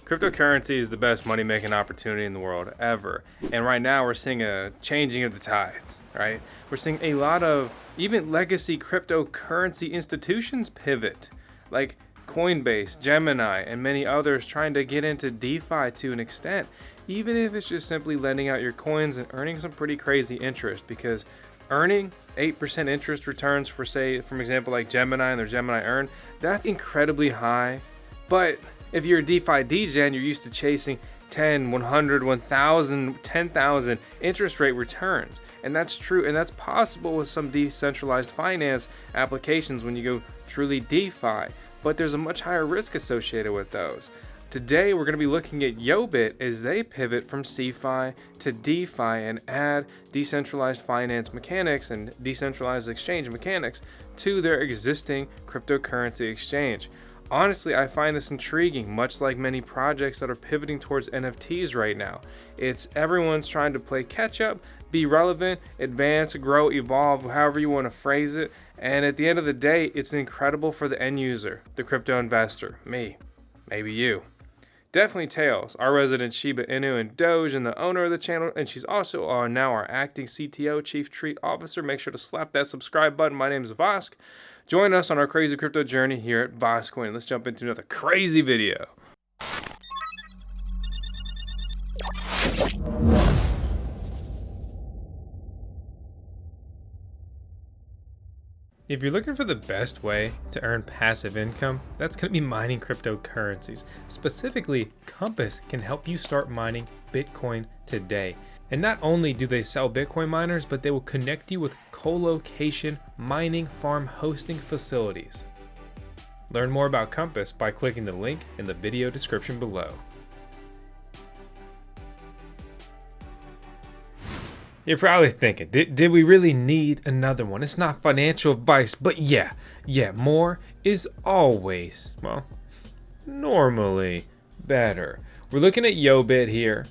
Cryptocurrency is the best money making opportunity in the world ever. And right now we're seeing a changing of the tides, right? We're seeing a lot of even legacy cryptocurrency institutions pivot, like Coinbase, Gemini, and many others trying to get into DeFi to an extent, even if it's just simply lending out your coins and earning some pretty crazy interest, because earning 8% interest returns for, say, from example, like Gemini and their Gemini Earn, that's incredibly high. But if you're a DeFi degen, you're used to chasing 10, 100, 1,000, 10,000 interest rate returns. And that's true, and that's possible with some decentralized finance applications when you go truly DeFi. But there's a much higher risk associated with those. Today, we're going to be looking at YoBit as they pivot from CeFi to DeFi and add decentralized finance mechanics and decentralized exchange mechanics to their existing cryptocurrency exchange. Honestly, I find this intriguing, much like many projects that are pivoting towards NFTs right now. It's everyone's trying to play catch up, be relevant, advance, grow, evolve, however you want to phrase it. And at the end of the day, it's incredible for the end user, the crypto investor, me, maybe you. Definitely Tails, our resident Shiba Inu and Doge, and the owner of the channel, and she's also now our acting CTO, Chief Treat Officer. Make sure to slap that subscribe button. My name is Vosk. Join us on our crazy crypto journey here at VoskCoin. Let's jump into another crazy video. If you're looking for the best way to earn passive income, that's going to be mining cryptocurrencies. Specifically, Compass can help you start mining Bitcoin today. And not only do they sell Bitcoin miners, but they will connect you with co-location mining farm hosting facilities. Learn more about Compass by clicking the link in the video description below. You're probably thinking, did we really need another one? It's not financial advice, but yeah, more is always, well, normally better. We're looking at YoBit here,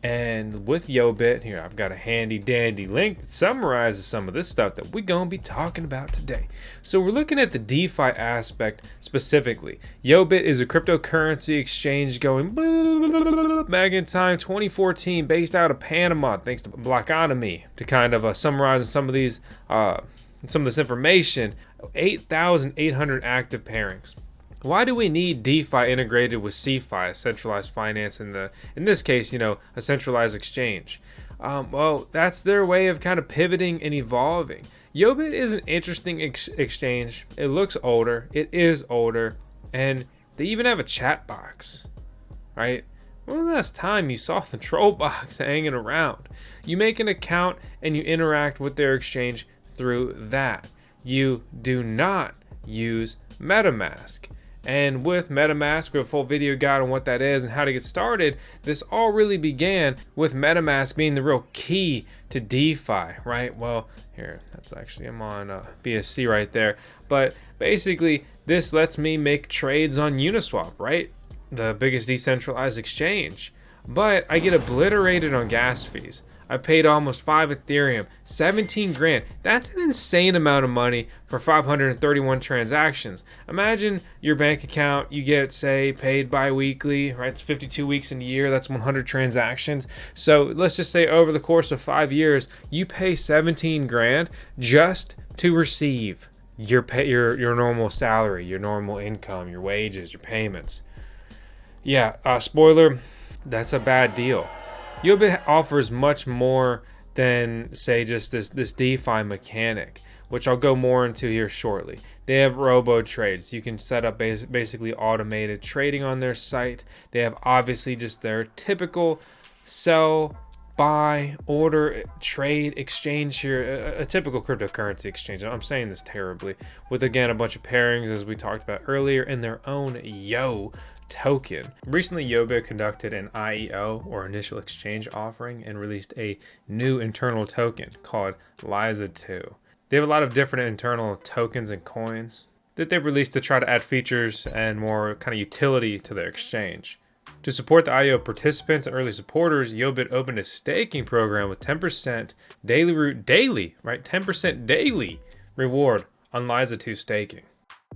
and with YoBit, here I've got a handy dandy link that summarizes some of this stuff that we're going to be talking about today. So we're looking at the DeFi aspect specifically. YoBit is a cryptocurrency exchange going back in time 2014, based out of Panama, thanks to Blockotomy. To kind of summarize some of these, some of this information, 8,800 active pairings. Why do we need DeFi integrated with CeFi, centralized finance, in this case, a centralized exchange? Well, that's their way of kind of pivoting and evolving. YoBit is an interesting exchange. It looks older. It is older. And they even have a chat box, right? When was the last time you saw the troll box hanging around? You make an account and you interact with their exchange through that. You do not use MetaMask. And with MetaMask, we have a full video guide on what that is and how to get started. This all really began with MetaMask being the real key to DeFi, right? Well, here, that's actually, I'm on BSC right there. But basically, this lets me make trades on Uniswap, right? The biggest decentralized exchange. But I get obliterated on gas fees. I paid almost 5 Ethereum, 17 grand. That's an insane amount of money for 531 transactions. Imagine your bank account, you get, say, paid bi-weekly, right? It's 52 weeks in a year, that's 100 transactions. So let's just say over the course of 5 years, you pay 17 grand just to receive your normal salary, your normal income, your wages, your payments. Yeah, spoiler, that's a bad deal. YoBit offers much more than, say, just this DeFi mechanic, which I'll go more into here shortly. They have robo trades. You can set up basically automated trading on their site. They have obviously just their typical sell, buy, order, trade, exchange here, a typical cryptocurrency exchange. I'm saying this terribly, with again a bunch of pairings as we talked about earlier, in their own Yo token. Recently, YoBit conducted an IEO, or initial exchange offering, and released a new internal token called Liza2. They have a lot of different internal tokens and coins that they've released to try to add features and more kind of utility to their exchange. To support the IEO participants and early supporters, YoBit opened a staking program with 10% daily, right? 10% daily reward on Liza2 staking.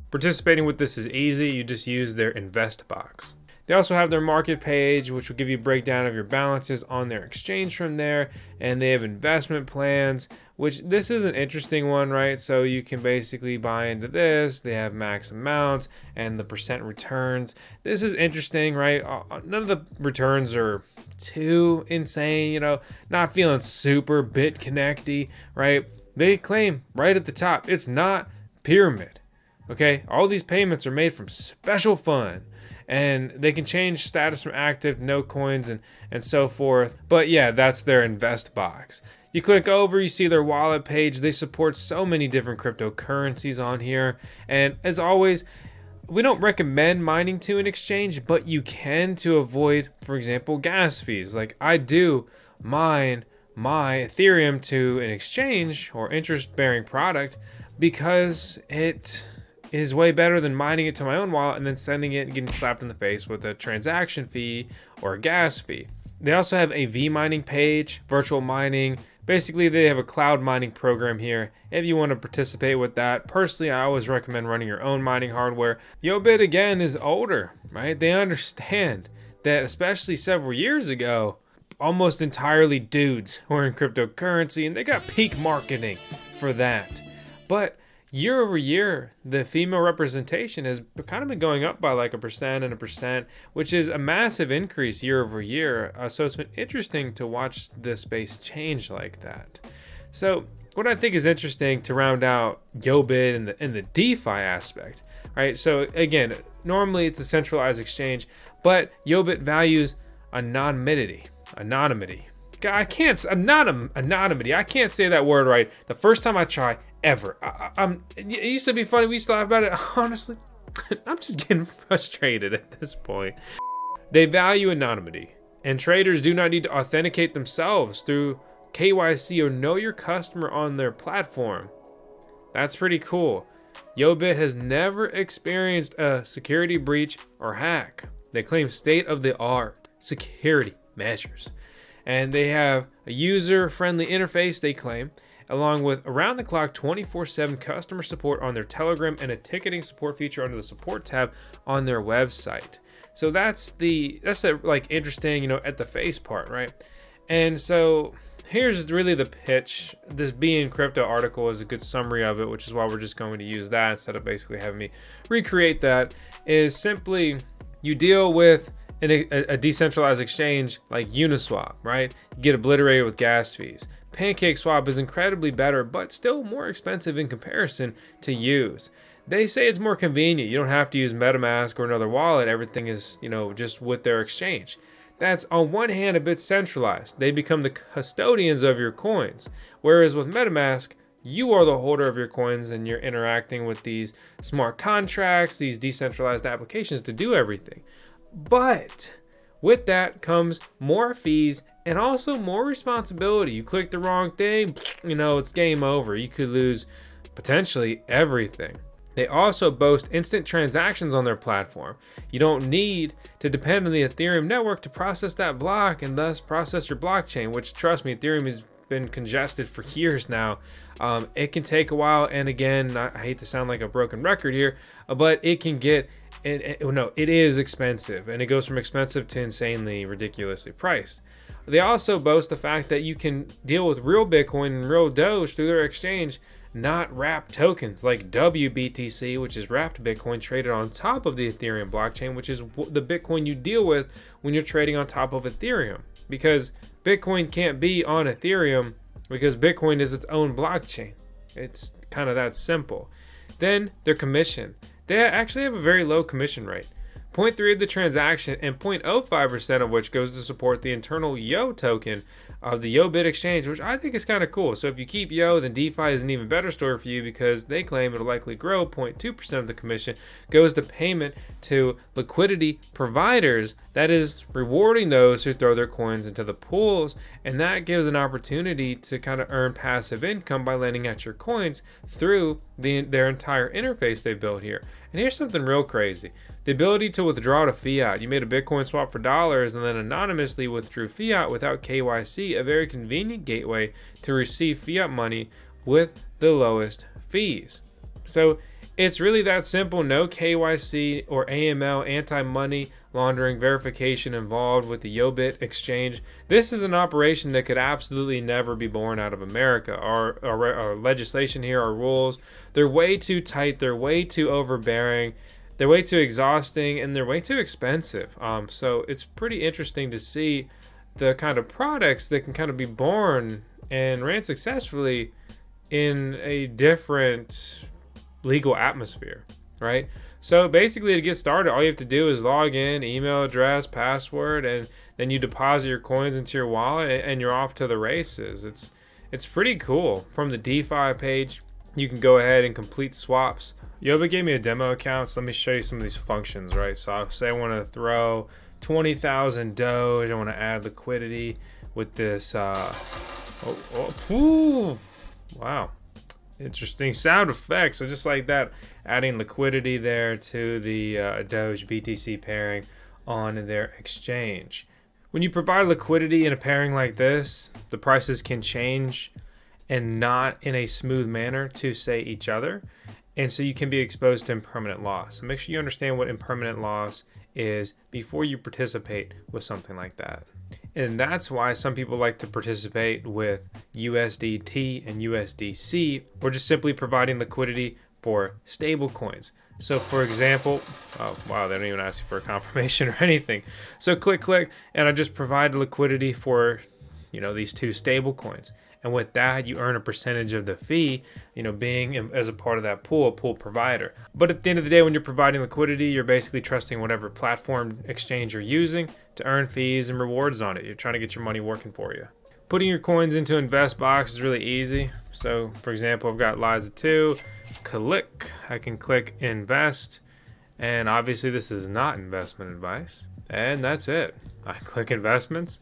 Participating with this is easy. You just use their invest box. They also have their market page, which will give you a breakdown of your balances on their exchange from there. And they have investment plans, which this is an interesting one, right? So you can basically buy into this. They have max amounts and the percent returns. This is interesting, right? None of the returns are too insane, you know, not feeling super bit connecty, right? They claim right at the top, it's not pyramid. Okay, all these payments are made from special fund, and they can change status from active, no coins, and so forth. But yeah, that's their invest box. You click over, you see their wallet page. They support so many different cryptocurrencies on here. And as always, we don't recommend mining to an exchange, but you can to avoid, for example, gas fees. Like I do mine my Ethereum to an exchange or interest-bearing product because it is way better than mining it to my own wallet and then sending it and getting slapped in the face with a transaction fee or a gas fee. They also have a V mining page, virtual mining. Basically, they have a cloud mining program here. If you want to participate with that, personally, I always recommend running your own mining hardware. YoBit, again, is older, right? They understand that, especially several years ago, almost entirely dudes were in cryptocurrency, and they got peak marketing for that. But year over year, the female representation has kind of been going up by like 1% and 1%, which is a massive increase year over year. So it's been interesting to watch this space change like that. So what I think is interesting to round out YoBit in the DeFi aspect, right? So again, normally it's a centralized exchange, but YoBit values anonymity. Anonymity. I can't say that word right the first time I try ever. It used to be funny. We used to laugh about it. Honestly, I'm just getting frustrated at this point. They value anonymity, and traders do not need to authenticate themselves through KYC or know your customer on their platform. That's pretty cool. YoBit has never experienced a security breach or hack. They claim state-of-the-art security measures. And they have a user-friendly interface, they claim, along with around-the-clock 24/7 customer support on their Telegram and a ticketing support feature under the support tab on their website. So that's like interesting, at the face part, right? And so here's really the pitch. This Being Crypto article is a good summary of it, which is why we're just going to use that instead of basically having me recreate that. Is simply you deal with a decentralized exchange like Uniswap, right? You get obliterated with gas fees. PancakeSwap is incredibly better, but still more expensive in comparison to use. They say it's more convenient. You don't have to use MetaMask or another wallet. Everything is, just with their exchange. That's on one hand a bit centralized. They become the custodians of your coins. Whereas with MetaMask, you are the holder of your coins and you're interacting with these smart contracts, these decentralized applications to do everything. But with that comes more fees and also more responsibility. You click the wrong thing, it's game over. You could lose potentially everything. They also boast instant transactions on their platform. You don't need to depend on the Ethereum network to process that block and thus process your blockchain, which, trust me, Ethereum has been congested for years now. It can take a while, and again, I hate to sound like a broken record here, but it can get it is expensive, and it goes from expensive to insanely ridiculously priced. They also boast the fact that you can deal with real Bitcoin and real Doge through their exchange, not wrapped tokens like WBTC, which is wrapped Bitcoin traded on top of the Ethereum blockchain, which is the Bitcoin you deal with when you're trading on top of Ethereum. Because Bitcoin can't be on Ethereum because Bitcoin is its own blockchain. It's kind of that simple. Then their commission. They actually have a very low commission rate. 0.3 of the transaction and 0.05% of which goes to support the internal Yo token of the YoBit exchange, which I think is kind of cool. So if you keep Yo, then DeFi is an even better story for you because they claim it'll likely grow. 0.2% of the commission goes to payment to liquidity providers, that is rewarding those who throw their coins into the pools, and that gives an opportunity to kind of earn passive income by lending out your coins through their entire interface they built here. And here's something real crazy. The ability to withdraw to fiat. You made a Bitcoin swap for dollars and then anonymously withdrew fiat without KYC, a very convenient gateway to receive fiat money with the lowest fees. So it's really that simple. No KYC or AML, anti-money laundering verification involved with the YoBit exchange. This is an operation that could absolutely never be born out of America. Our legislation here, our rules, they're way too tight, they're way too overbearing, they're way too exhausting, and they're way too expensive. So it's pretty interesting to see the kind of products that can kind of be born and ran successfully in a different legal atmosphere, right? So basically, to get started, all you have to do is log in, email address, password, and then you deposit your coins into your wallet and you're off to the races. It's pretty cool. From the DeFi page, you can go ahead and complete swaps. YoBit gave me a demo account, so let me show you some of these functions, right? So I'll say I want to throw 20,000 Doge. I want to add liquidity with this. Wow. Interesting sound effects. So just like that, adding liquidity there to the Doge BTC pairing on their exchange. When you provide liquidity in a pairing like this, the prices can change and not in a smooth manner to say each other. And so you can be exposed to impermanent loss. So make sure you understand what impermanent loss is before you participate with something like that. And that's why some people like to participate with USDT and USDC, or just simply providing liquidity for stable coins. So for example, oh wow, they don't even ask you for a confirmation or anything. So click, and I just provide liquidity for, these two stable coins. And with that, you earn a percentage of the fee, being as a part of that pool, a pool provider. But at the end of the day, when you're providing liquidity, you're basically trusting whatever platform exchange you're using to earn fees and rewards on it. You're trying to get your money working for you. Putting your coins into invest box is really easy. So for example, I've got Liza2, I can click invest. And obviously this is not investment advice. And that's it. I click investments.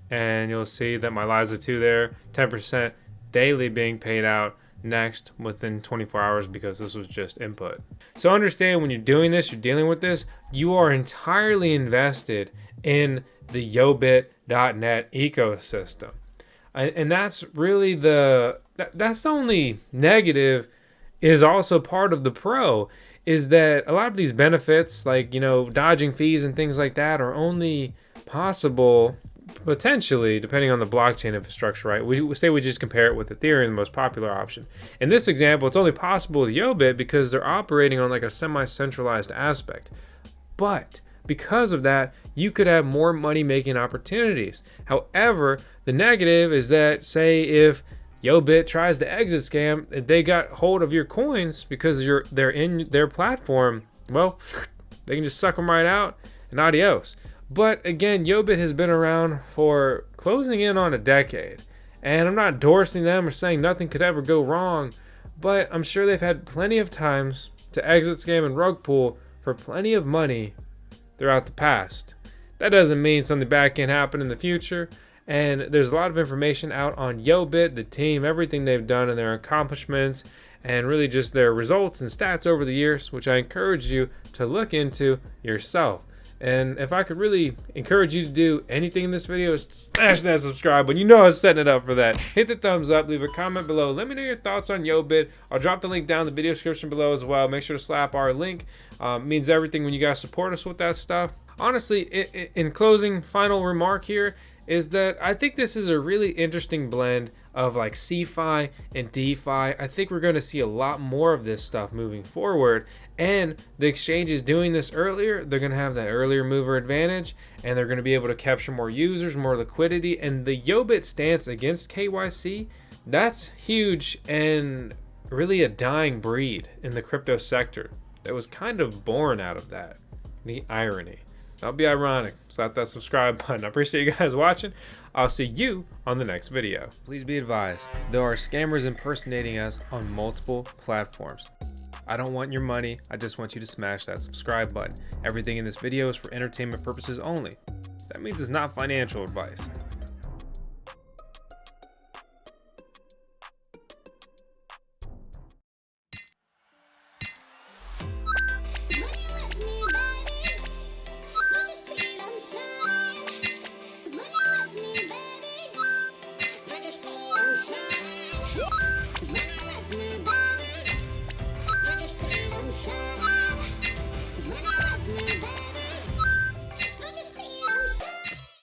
And you'll see that my Liza2 there, 10% daily being paid out next within 24 hours because this was just input. So understand, when you're doing this, you're dealing with this, you are entirely invested in the YoBit.net ecosystem. And that's really that's the only negative, is also part of the pro, is that a lot of these benefits, like, dodging fees and things like that, are only possible potentially, depending on the blockchain infrastructure, right? We just compare it with Ethereum, the most popular option. In this example, it's only possible with YoBit because they're operating on like a semi-centralized aspect. But because of that, you could have more money-making opportunities. However, the negative is that, say, if YoBit tries to exit scam, if they got hold of your coins because they're in their platform, well, they can just suck them right out and adios. But again, YoBit has been around for closing in on a decade. And I'm not endorsing them or saying nothing could ever go wrong, but I'm sure they've had plenty of times to exit scam and rug pull for plenty of money throughout the past. That doesn't mean something bad can't happen in the future. And there's a lot of information out on YoBit, the team, everything they've done and their accomplishments, and really just their results and stats over the years, which I encourage you to look into yourself. And if I could really encourage you to do anything in this video, is smash that subscribe button. I was setting it up for that. Hit the thumbs up, leave a comment below. Let me know your thoughts on YoBit. I'll drop the link down in the video description below as well. Make sure to slap our link. Means everything when you guys support us with that stuff. Honestly, in closing, final remark here is that I think this is a really interesting blend of like CeFi and DeFi. I think we're going to see a lot more of this stuff moving forward, and the exchanges doing this earlier, they're going to have that earlier mover advantage, and they're going to be able to capture more users, more liquidity. And the YoBit stance against KYC, that's huge and really a dying breed in the crypto sector that was kind of born out of that. The irony. That'll be ironic. Slap that subscribe button. I appreciate you guys watching. I'll see you on the next video. Please be advised, there are scammers impersonating us on multiple platforms. I don't want your money. I just want you to smash that subscribe button. Everything in this video is for entertainment purposes only. That means it's not financial advice.